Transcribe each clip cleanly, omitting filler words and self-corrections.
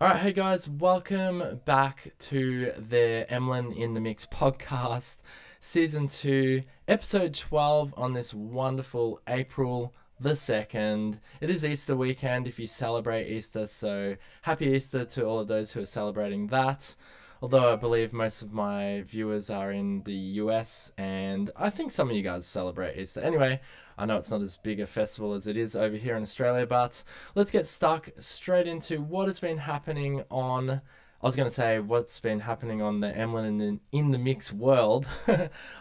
Alright, hey guys, welcome back to the Emlyn in the Mix podcast, season 2, episode 12 on this wonderful April the 2nd. It is Easter weekend if you celebrate Easter, so happy Easter to all of those who are celebrating that. Although I believe most of my viewers are in the US, and I think some of you guys celebrate Easter. Anyway, I know it's not as big a festival as it is over here in Australia, but let's get stuck straight into what has been happening on. I was going to say what's been happening on the Emlyn in the Mix world,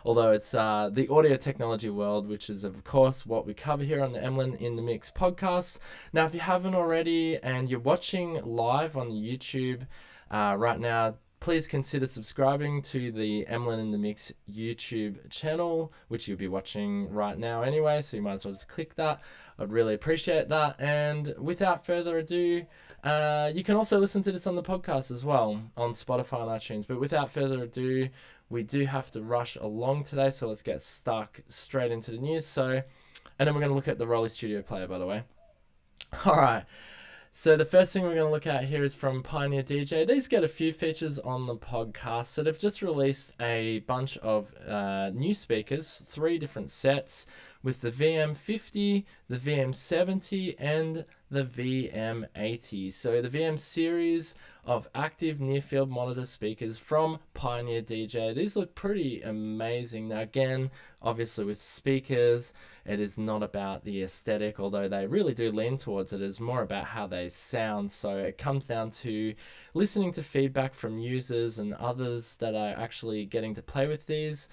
although it's the audio technology world, which is, of course, what we cover here on the Emlyn in the Mix podcast. Now, if you haven't already and you're watching live on the YouTube right now, please consider subscribing to the Emlyn in the Mix YouTube channel, which you'll be watching right now anyway, so you might as well just click that. I'd really appreciate that. And without further ado, you can also listen to this on the podcast as well on Spotify and iTunes. But without further ado, we do have to rush along today, so let's get stuck straight into the news. And then we're going to look at the Roli Studio Player, by the way. All right. So the first thing we're going to look at here is from Pioneer DJ. These get a few features on the podcast. So they've just released a bunch of new speakers, 3 different sets with the VM50, the VM70, and the VM80. So the VM series of active near-field monitor speakers from Pioneer DJ. These look pretty amazing. Now again, obviously with speakers, it is not about the aesthetic, although they really do lean towards it. It's more about how they sound. So it comes down to listening to feedback from users and others that are actually getting to play with these.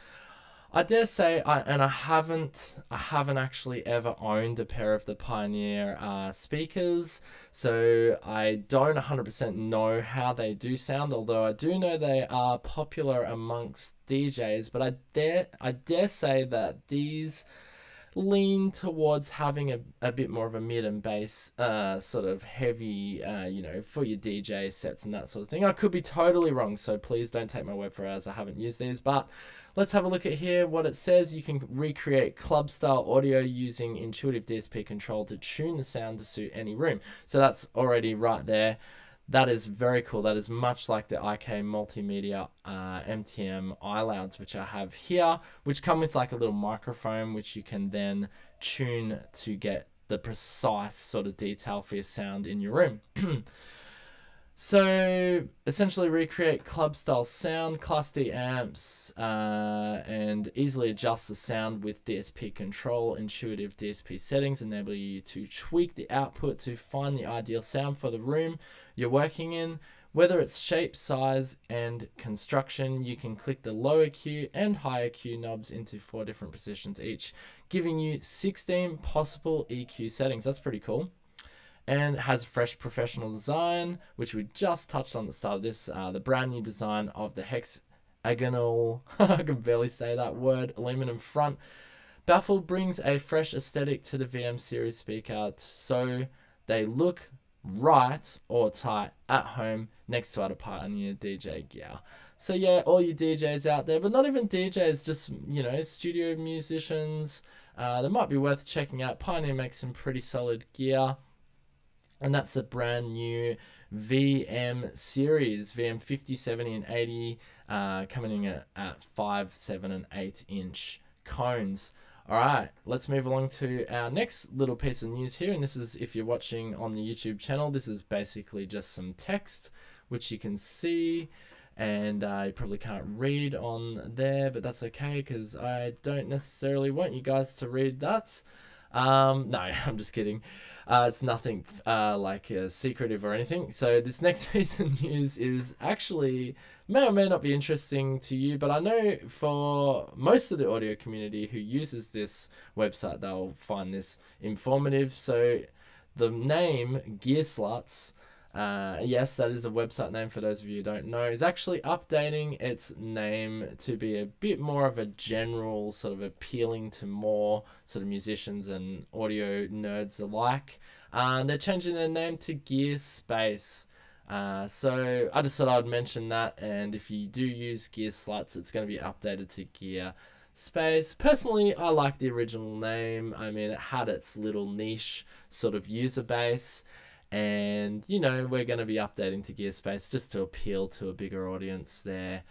I dare say, I haven't actually ever owned a pair of the Pioneer speakers, so I don't 100% know how they do sound. Although I do know they are popular amongst DJs, but I dare say that these lean towards having a bit more of a mid and bass sort of heavy, for your DJ sets and that sort of thing. I could be totally wrong, so please don't take my word for it as I haven't used these. But let's have a look at here what it says. You can recreate club style audio using intuitive DSP control to tune the sound to suit any room. So that's already right there. That is very cool. That is much like the IK Multimedia MTM iLouds, which I have here, which come with like a little microphone, which you can then tune to get the precise sort of detail for your sound in your room. So essentially recreate club style sound, Class D amps, and easily adjust the sound with DSP control. Intuitive DSP settings enable you to tweak the output to find the ideal sound for the room you're working in. Whether it's shape, size, and construction, you can click the lower Q and higher Q knobs into 4 different positions each, giving you 16 possible EQ settings. That's pretty cool. And has fresh professional design, which we just touched on at the start of this, the brand new design of the hexagonal, I can barely say that word, aluminum front. Baffle brings a fresh aesthetic to the VM series speaker, so they look right or tight at home next to other Pioneer DJ gear. So yeah, all you DJs out there, but not even DJs, just, studio musicians, they might be worth checking out. Pioneer makes some pretty solid gear. And that's the brand new VM series, VM 50, 70, and 80, coming in at 5, 7, and 8 inch cones. All right, let's move along to our next little piece of news here. And this is, if you're watching on the YouTube channel, this is basically just some text, which you can see. And you probably can't read on there, but that's okay, because I don't necessarily want you guys to read that. No, I'm just kidding. It's nothing secretive or anything. So this next piece of news is actually may or may not be interesting to you, but I know for most of the audio community who uses this website, they'll find this informative. So the name Gearspace, yes, that is a website name for those of you who don't know, is actually updating its name to be a bit more of a general sort of appealing to more sort of musicians and audio nerds alike. They're changing their name to Gearspace. So I just thought I'd mention that, and if you do use Gearspace, it's going to be updated to Gearspace. Personally, I like the original name. I mean, it had its little niche sort of user base. And, you know, we're going to be updating to Gearspace just to appeal to a bigger audience there.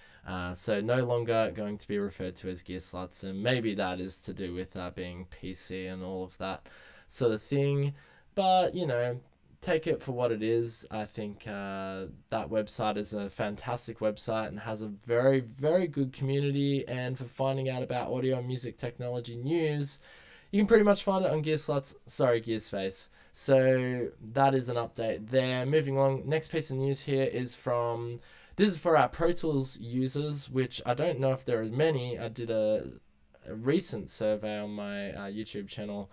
So no longer going to be referred to as Gear Sluts, and maybe that is to do with being PC and all of that sort of thing. But, you know, take it for what it is. I think that website is a fantastic website and has a very, very good community. And for finding out about audio and music technology news, you can pretty much find it on Gearspace. So that is an update there. Moving along, next piece of news here is this is for our Pro Tools users, which I don't know if there are many. I did a recent survey on my YouTube channel,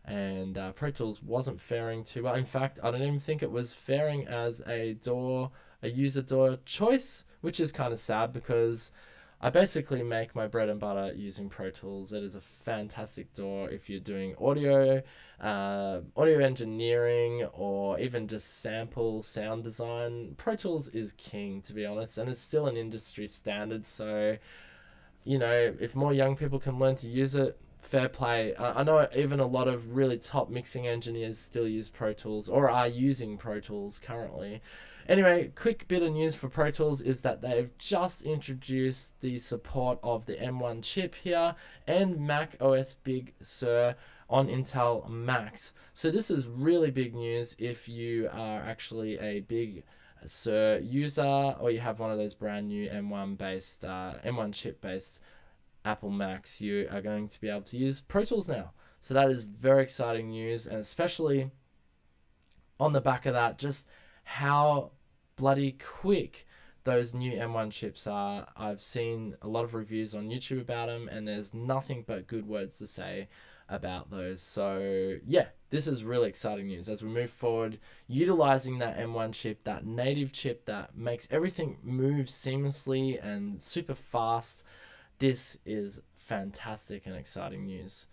and Pro Tools wasn't faring too well. In fact, I don't even think it was faring as a user DAW choice, which is kind of sad because I basically make my bread and butter using Pro Tools. It is a fantastic DAW if you're doing audio engineering, or even just sample sound design. Pro Tools is king, to be honest, and it's still an industry standard. So, you know, if more young people can learn to use it, fair play. I know even a lot of really top mixing engineers still use Pro Tools or are using Pro Tools currently. Anyway, quick bit of news for Pro Tools is that they've just introduced the support of the M1 chip here and Mac OS Big Sur on Intel Macs. So this is really big news if you are actually a Big Sur user, or you have one of those brand new M1 chip based Apple Macs. You are going to be able to use Pro Tools now. So that is very exciting news, and especially on the back of that, just how bloody quick those new M1 chips are. I've seen a lot of reviews on YouTube about them, and there's nothing but good words to say about those. So yeah, this is really exciting news as we move forward, utilizing that M1 chip, that native chip that makes everything move seamlessly and super fast. This is fantastic and exciting news.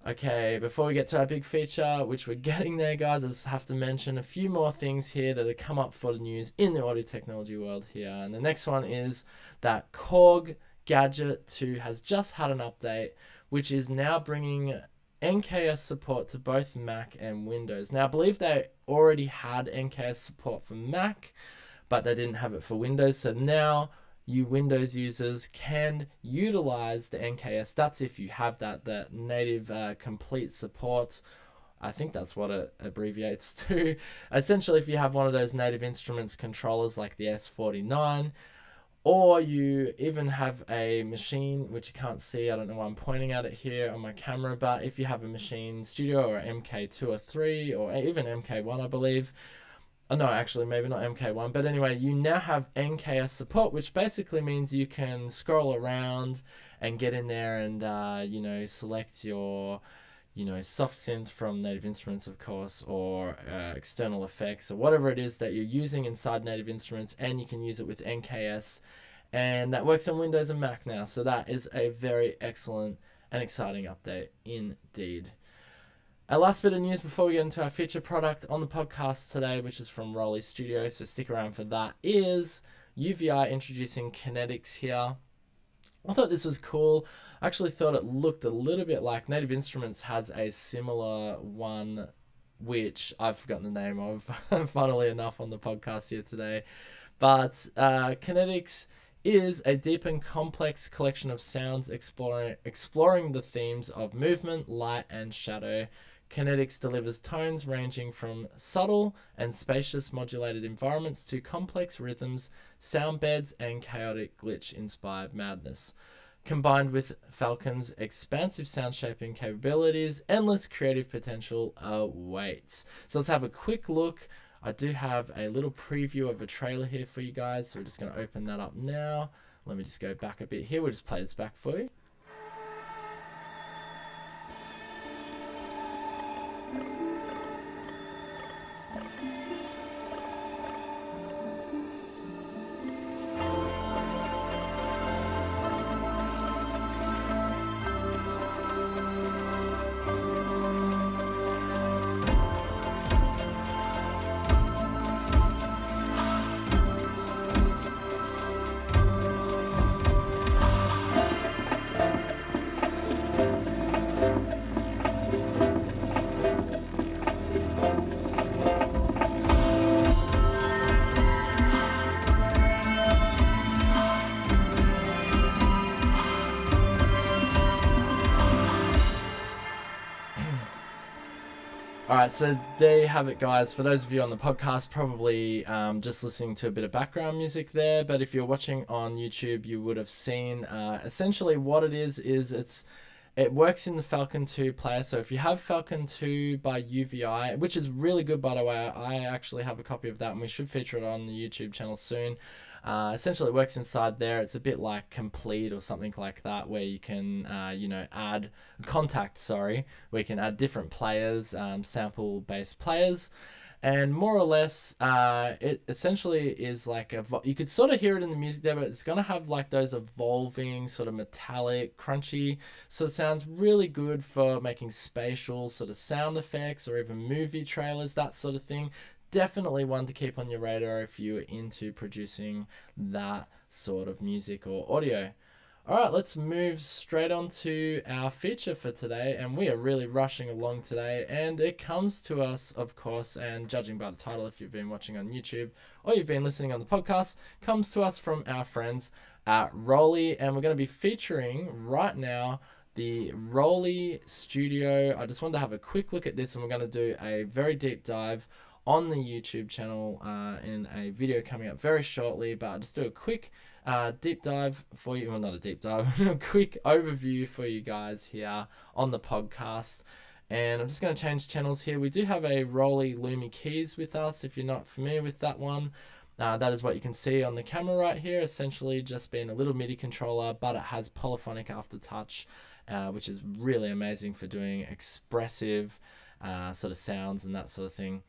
Okay, before we get to our big feature, which we're getting there, guys, I just have to mention a few more things here that have come up for the news in the audio technology world here. And the next one is that Korg Gadget 2 has just had an update, which is now bringing NKS support to both Mac and Windows. Now, I believe they already had NKS support for Mac, but they didn't have it for Windows. So now you Windows users can utilize the NKS. That's if you have that native complete support. I think that's what it abbreviates to. Essentially, if you have one of those native instruments controllers like the S49, or you even have a machine, which you can't see, I don't know why I'm pointing at it here on my camera, but if you have a machine studio or MK2 or 3, or even MK1, I believe. No, actually, maybe not MK1, but anyway, you now have NKS support, which basically means you can scroll around and get in there and, you know, select your, you know, soft synth from Native Instruments, of course, or external effects, or whatever it is that you're using inside Native Instruments, and you can use it with NKS, and that works on Windows and Mac now. So that is a very excellent and exciting update indeed. Our last bit of news before we get into our feature product on the podcast today, which is from Roli Studio, so stick around for that, is UVI introducing Kinetics here. I thought this was cool. I actually thought it looked a little bit like Native Instruments has a similar one, which I've forgotten the name of, funnily enough, on the podcast here today. But Kinetics is a deep and complex collection of sounds exploring the themes of movement, light, and shadow. Kinetics delivers tones ranging from subtle and spacious modulated environments to complex rhythms, sound beds, and chaotic glitch-inspired madness. Combined with Falcon's expansive sound shaping capabilities, endless creative potential awaits. So let's have a quick look. I do have a little preview of a trailer here for you guys, so we're just going to open that up now. Let me just go back a bit here. We'll just play this back for you. Alright, so there you have it, guys. For those of you on the podcast, probably just listening to a bit of background music there, but if you're watching on YouTube, you would have seen essentially what it is it works in the Falcon 2 player. So if you have Falcon 2 by UVI, which is really good, by the way, I actually have a copy of that and we should feature it on the YouTube channel soon. Essentially it works inside there. It's a bit like Complete or something like that, where you can add Contact, where you can add different players, sample based players. And more or less, it essentially is like you could sort of hear it in the music there, but it's going to have like those evolving sort of metallic, crunchy sort of sounds. Really good for making spatial sort of sound effects or even movie trailers, that sort of thing. Definitely one to keep on your radar if you're into producing that sort of music or audio. Alright, let's move straight on to our feature for today, and we are really rushing along today, and it comes to us, of course, and judging by the title, if you've been watching on YouTube or you've been listening on the podcast, comes to us from our friends at Roli, and we're going to be featuring right now the Roli Studio. I just wanted to have a quick look at this, and we're going to do a very deep dive on the YouTube channel in a video coming up very shortly, but I'll just do a quick deep dive for you. Well, not a deep dive, a quick overview for you guys here on the podcast. And I'm just going to change channels here. We do have a Roli Lumi keys with us. If you're not familiar with that one, that is what you can see on the camera right here. Essentially just being a little MIDI controller, but it has polyphonic aftertouch, which is really amazing for doing expressive sort of sounds and that sort of thing.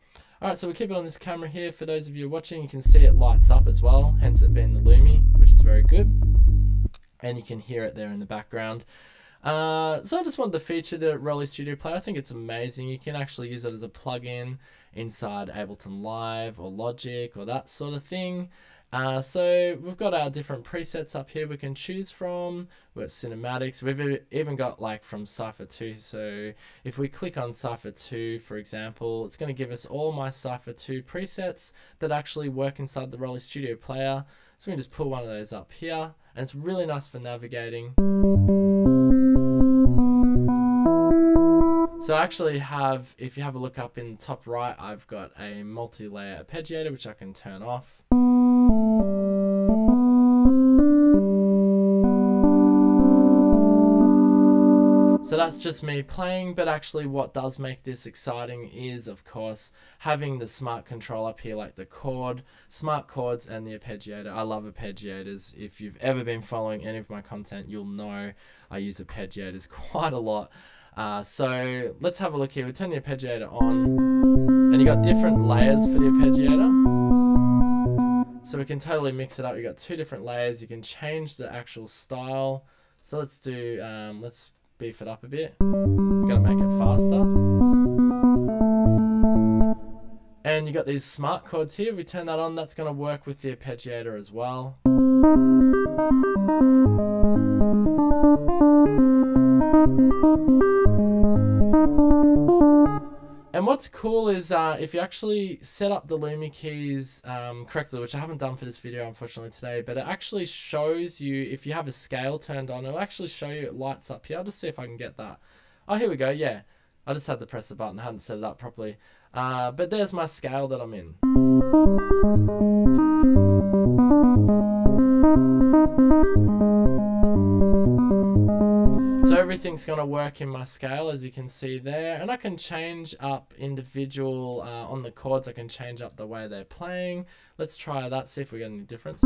Alright, so we keep it on this camera here. For those of you watching, you can see it lights up as well, hence it being the Lumi, which is very good. And you can hear it there in the background. So I just wanted to feature the Roli Studio Player. I think it's amazing. You can actually use it as a plugin inside Ableton Live or Logic or that sort of thing. So we've got our different presets up here we can choose from. We've got cinematics. We've even got like from Cypher 2. So if we click on Cypher 2, for example, it's going to give us all my Cypher 2 presets that actually work inside the Roli Studio Player. So we can just pull one of those up here, and it's really nice for navigating. So I actually have, if you have a look up in the top right, I've got a multi-layer arpeggiator which I can turn off. So that's just me playing, but actually what does make this exciting is, of course, having the smart control up here, like the chord, smart chords, and the arpeggiator. I love arpeggiators. If you've ever been following any of my content, you'll know I use arpeggiators quite a lot. So let's have a look here. We turn the arpeggiator on, and you got different layers for the arpeggiator. So we can totally mix it up. You got two different layers. You can change the actual style. So let's do, let's beef it up a bit. It's gonna make it faster. And you got these smart chords here. We turn that on, that's gonna work with the arpeggiator as well. And what's cool is if you actually set up the Lumi keys correctly, which I haven't done for this video unfortunately today, but it actually shows you, if you have a scale turned on, it'll actually show you it lights up here. I'll just see if I can get that. Oh, here we go, yeah. I just had to press the button, I hadn't set it up properly. But there's my scale that I'm in. So everything's going to work in my scale, as you can see there, and I can change up individual on the chords. I can change up the way they're playing. Let's try that, see if we get any difference.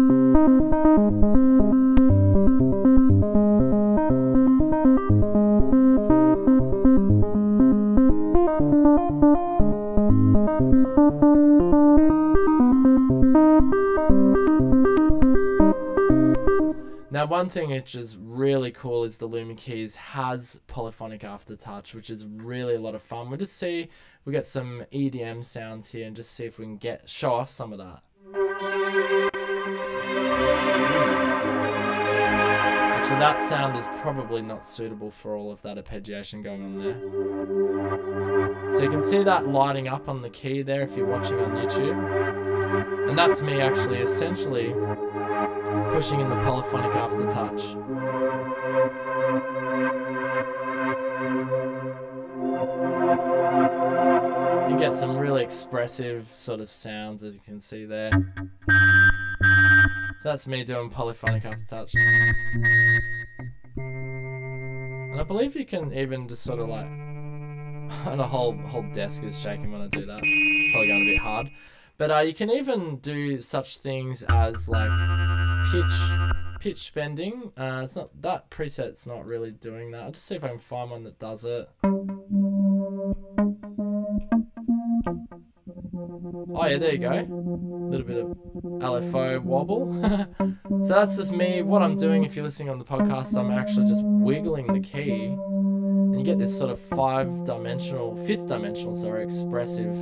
Now, one thing which is really cool is the Lumi keys has polyphonic aftertouch, which is really a lot of fun. We'll just see, we get some EDM sounds here and just see if we can show off some of that. Actually, that sound is probably not suitable for all of that arpeggiation going on there. So you can see that lighting up on the key there if you're watching on YouTube. And that's me actually essentially pushing in the polyphonic aftertouch. get some really expressive sort of sounds, as you can see there. So that's me doing polyphonic aftertouch. And I believe you can even just sort of like, and the whole desk is shaking when I do that. Probably going a bit hard. But you can even do such things as like pitch bending. It's not, that preset's not really doing that. I'll just see if I can find one that does it. Oh yeah, there you go. A little bit of LFO wobble. So that's just me. What I'm doing, if you're listening on the podcast, I'm actually just wiggling the key, and you get this sort of fifth dimensional, expressive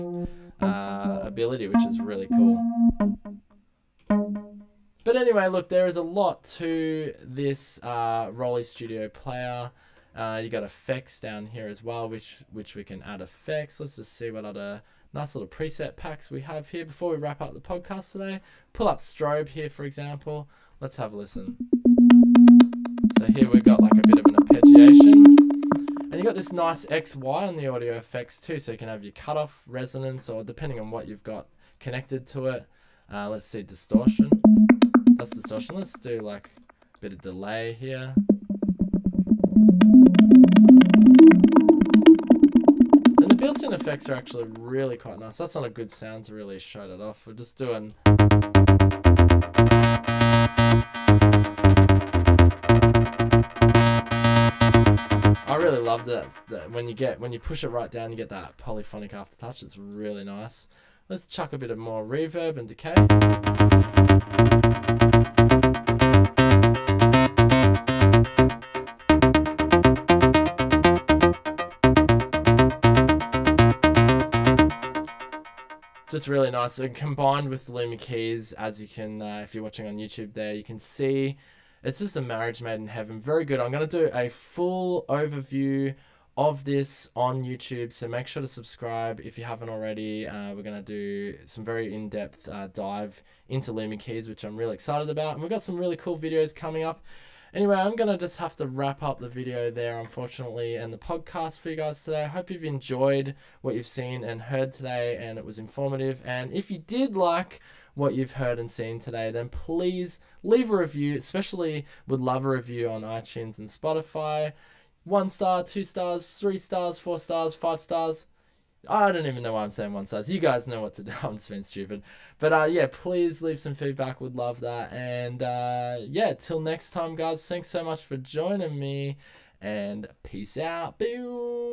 ability, which is really cool. But anyway, look, there is a lot to this Roli Studio Player. You got effects down here as well, which we can add effects. Let's just see what other nice little preset packs we have here before we wrap up the podcast today. Pull up strobe here, for example. Let's have a listen. So here we've got like a bit of an arpeggiation. And you got this nice XY on the audio effects too, so you can have your cutoff, resonance, or depending on what you've got connected to it. Let's see, distortion. That's distortion. Let's do like a bit of delay here. And the built-in effects are actually really quite nice. That's not a good sound to really show that off. We're just doing... I really love that when you push it right down, you get that polyphonic aftertouch. It's really nice. Let's chuck a bit of more reverb and decay. Just really nice, and combined with the Lumi keys, as you can, if you're watching on YouTube there, you can see it's just a marriage made in heaven. Very good. I'm going to do a full overview of this on YouTube, so make sure to subscribe if you haven't already. We're going to do some very in-depth dive into Lumi keys, which I'm really excited about, and we've got some really cool videos coming up. Anyway, I'm going to just have to wrap up the video there, unfortunately, and the podcast for you guys today. I hope you've enjoyed what you've seen and heard today, and it was informative. And if you did like what you've heard and seen today, then please leave a review. Especially would love a review on iTunes and Spotify. 1 star, 2 stars, 3 stars, 4 stars, 5 stars. I don't even know why I'm saying 1 star. You guys know what to do. I'm just being stupid. But yeah, please leave some feedback. Would love that. And yeah, till next time, guys. Thanks so much for joining me. And peace out. Boom.